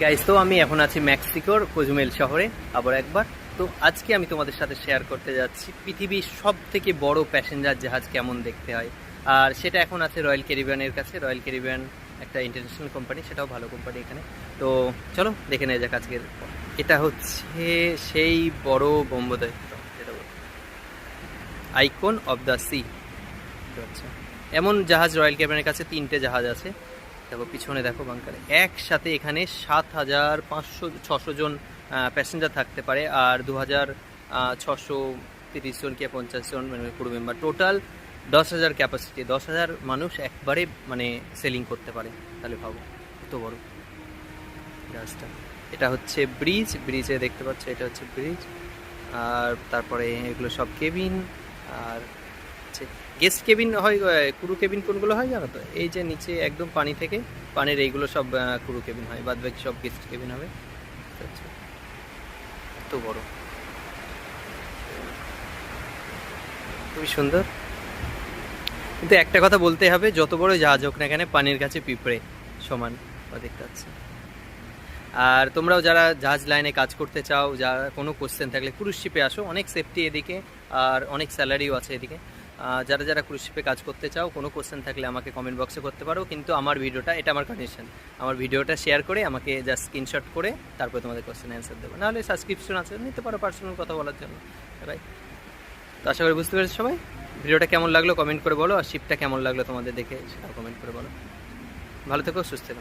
Guys, তো আমি এখন আছি মেক্সিকোর কোজুমেল শহরে আবার একবার। তো আজকে আমি তোমাদের সাথে শেয়ার করতে যাচ্ছি পৃথিবীর সব থেকে বড় প্যাসেঞ্জার জাহাজ কেমন দেখতে হয়। আর সেটা এখন আছে রয়্যাল ক্যারিবিয়ানের কাছে। রয়্যাল ক্যারিবিয়ান একটা ইন্টারন্যাশনাল কোম্পানি, সেটাও ভালো কোম্পানি এখানে। তো চলো দেখে নেওয়া যাক আজকের। এটা হচ্ছে সেই বড় বোম্বোদয়, যেটা আইকন অফ দ্য সি। আচ্ছা, এমন জাহাজ রয়্যাল ক্যারিবিয়ানের কাছে 3টে জাহাজ আছে। দেখো পিছনে, দেখো বাংকারে একসাথে এখানে 7,500-600 জন প্যাসেঞ্জার থাকতে পারে। আর 2,630 জন কি 50 জন মানে ক্রু মেম্বার, টোটাল 10,000 ক্যাপাসিটি। 10,000 মানুষ একবারে মানে সেলিং করতে পারে। তাহলে ভাবো কত বড় জাহাজটা। এটা হচ্ছে ব্রিজে দেখতে পাচ্ছ, এটা হচ্ছে ব্রিজ। আর তারপরে এগুলো সব কেবিন। আর গেস্ট কেবিন হয়, ক্রু কেবিন কোনগুলো হয় জানো তো? এই যে নিচে একদম পানি থেকে পানির এইগুলো সব ক্রু কেবিন হয়, বাদ বাকি সব গেস্ট কেবিন হবে। এত বড়, খুবই সুন্দর। কিন্তু একটা কথা বলতে হবে, যত বড় জাহাজ হোক না কেন পানির কাছে পিঁপড়ে সমান, দেখতে পাচ্ছি। আর তোমরাও যারা জাহাজ লাইনে কাজ করতে চাও, যারা কোনো কোশ্চেন থাকলে ক্রুজ শিপে আসো, অনেক সেফটি এদিকে আর অনেক স্যালারিও আছে এদিকে। যারা যারা ক্রুজ শিপে কাজ করতে চাও, কোনো কোশ্চেন থাকলে আমাকে কমেন্ট বক্সে করতে পারো। কিন্তু আমার ভিডিওটা, এটা আমার কন্ডিশন, আমার ভিডিওটা শেয়ার করে আমাকে জাস্ট স্ক্রিনশট করে তারপরে তোমাদের কোশ্চেন অ্যান্সার দেবো। নাহলে সাবস্ক্রিপশন আছে, নিতে পারো পার্সোনাল কথা বলার জন্য। ভাই, তো আশা করি বুঝতে পেরেছো সবাই। ভিডিওটা কেমন লাগলো কমেন্ট করে বলো, আর শিপটা কেমন লাগলো তোমাদের দেখে সেটাও কমেন্ট করে বলো। ভালো থেকো, সুস্থ থেকো।